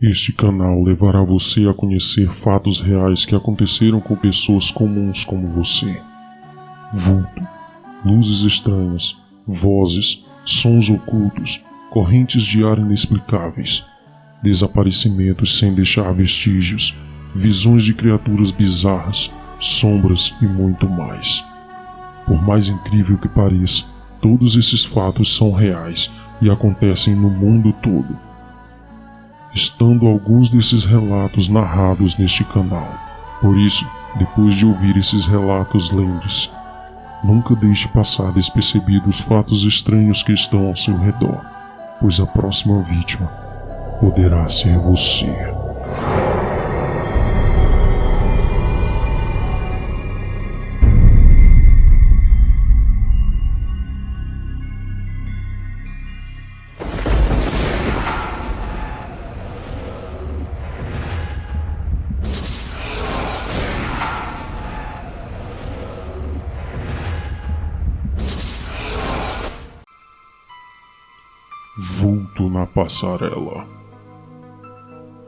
Este canal levará você a conhecer fatos reais que aconteceram com pessoas comuns como você. Vulto, luzes estranhas, vozes, sons ocultos, correntes de ar inexplicáveis, desaparecimentos sem deixar vestígios, visões de criaturas bizarras, sombras e muito mais. Por mais incrível que pareça, todos esses fatos são reais e acontecem no mundo todo. Estando alguns desses relatos narrados neste canal. Por isso, depois de ouvir esses relatos, lembre-se, nunca deixe passar despercebido os fatos estranhos que estão ao seu redor, pois a próxima vítima poderá ser você. Vulto na passarela.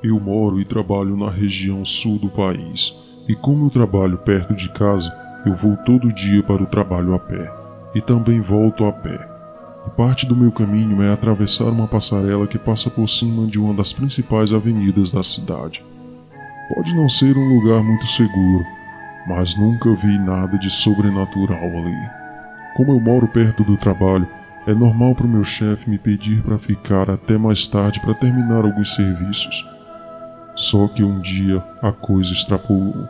Eu moro e trabalho na região sul do país, e como eu trabalho perto de casa, eu vou todo dia para o trabalho a pé, e também volto a pé. E parte do meu caminho é atravessar uma passarela que passa por cima de uma das principais avenidas da cidade. Pode não ser um lugar muito seguro, mas nunca vi nada de sobrenatural ali. Como eu moro perto do trabalho, é normal para o meu chefe me pedir para ficar até mais tarde para terminar alguns serviços. Só que um dia a coisa extrapolou.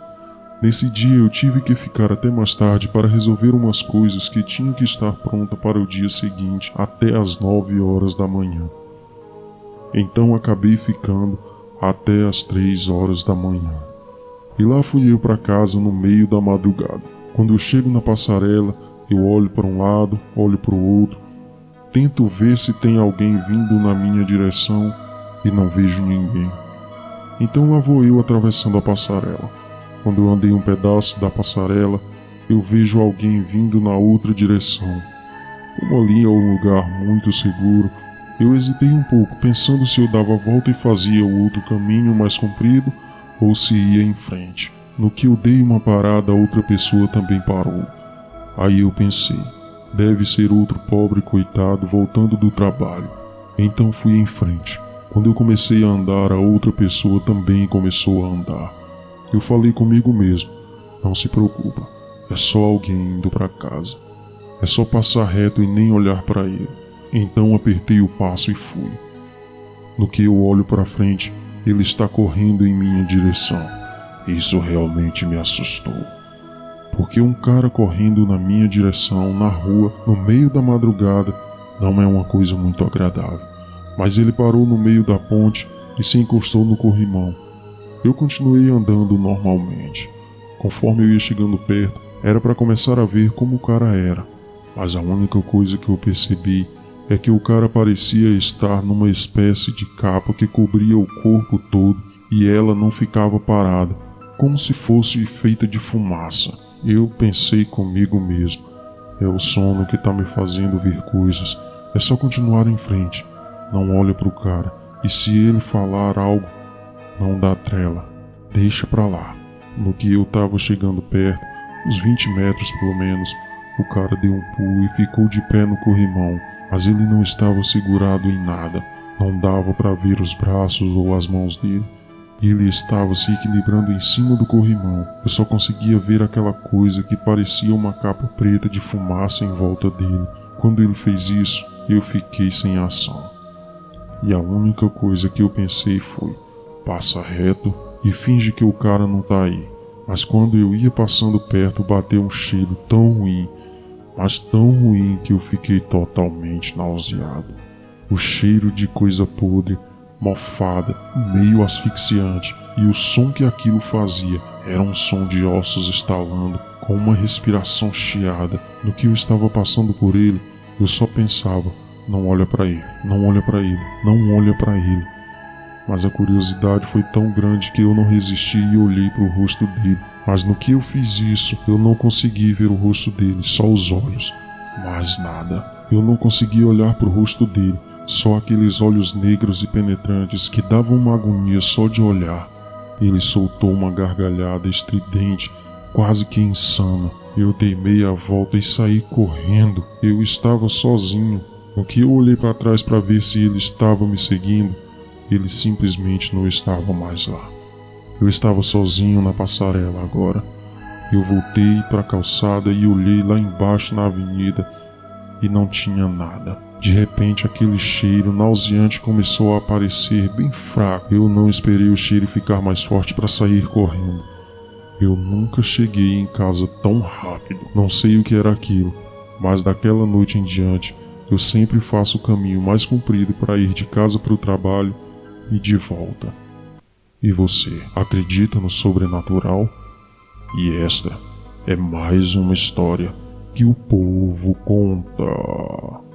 Nesse dia eu tive que ficar até mais tarde para resolver umas coisas que tinham que estar pronta para o dia seguinte até às 9 horas da manhã. Então acabei ficando até às 3 horas da manhã. E lá fui eu para casa no meio da madrugada. Quando eu chego na passarela, eu olho para um lado, olho para o outro, tento ver se tem alguém vindo na minha direção e não vejo ninguém. Então lá vou eu atravessando a passarela. Quando eu andei um pedaço da passarela, eu vejo alguém vindo na outra direção. Como ali é um lugar muito seguro, eu hesitei um pouco, pensando se eu dava a volta e fazia o outro caminho mais comprido ou se ia em frente. No que eu dei uma parada, a outra pessoa também parou. Aí eu pensei, deve ser outro pobre coitado voltando do trabalho. Então fui em frente. Quando eu comecei a andar, a outra pessoa também começou a andar. Eu falei comigo mesmo, não se preocupa, é só alguém indo para casa. É só passar reto e nem olhar para ele. Então apertei o passo e fui. No que eu olho para frente, ele está correndo em minha direção. Isso realmente me assustou. Porque um cara correndo na minha direção, na rua, no meio da madrugada, não é uma coisa muito agradável. Mas ele parou no meio da ponte e se encostou no corrimão. Eu continuei andando normalmente. Conforme eu ia chegando perto, era para começar a ver como o cara era. Mas a única coisa que eu percebi é que o cara parecia estar numa espécie de capa que cobria o corpo todo e ela não ficava parada, como se fosse feita de fumaça. Eu pensei comigo mesmo, é o sono que tá me fazendo ver coisas, é só continuar em frente, não olha pro cara, e se ele falar algo, não dá trela, deixa pra lá. No que eu tava chegando perto, uns 20 metros pelo menos, o cara deu um pulo e ficou de pé no corrimão, mas ele não estava segurado em nada, não dava pra ver os braços ou as mãos dele. Ele estava se equilibrando em cima do corrimão. Eu só conseguia ver aquela coisa que parecia uma capa preta de fumaça em volta dele. Quando ele fez isso, eu fiquei sem ação. E a única coisa que eu pensei foi, passa reto e finge que o cara não tá aí. Mas quando eu ia passando perto, bateu um cheiro tão ruim, mas tão ruim que eu fiquei totalmente nauseado. O cheiro de coisa podre, mofada, meio asfixiante, e o som que aquilo fazia era um som de ossos estalando, com uma respiração chiada. No que eu estava passando por ele, eu só pensava, não olha para ele, não olha para ele, não olha para ele. Mas a curiosidade foi tão grande que eu não resisti e olhei para o rosto dele. Mas no que eu fiz isso, eu não consegui ver o rosto dele, só os olhos. Mais nada. Eu não conseguia olhar para o rosto dele. Só aqueles olhos negros e penetrantes que davam uma agonia só de olhar. Ele soltou uma gargalhada estridente, quase que insana. Eu dei meia volta e saí correndo. Eu estava sozinho. No que eu olhei para trás para ver se ele estava me seguindo, ele simplesmente não estava mais lá. Eu estava sozinho na passarela agora. Eu voltei para a calçada e olhei lá embaixo na avenida e não tinha nada. De repente, aquele cheiro nauseante começou a aparecer bem fraco. Eu não esperei o cheiro ficar mais forte para sair correndo. Eu nunca cheguei em casa tão rápido. Não sei o que era aquilo, mas daquela noite em diante, eu sempre faço o caminho mais comprido para ir de casa para o trabalho e de volta. E você, acredita no sobrenatural? E esta é mais uma história que o povo conta.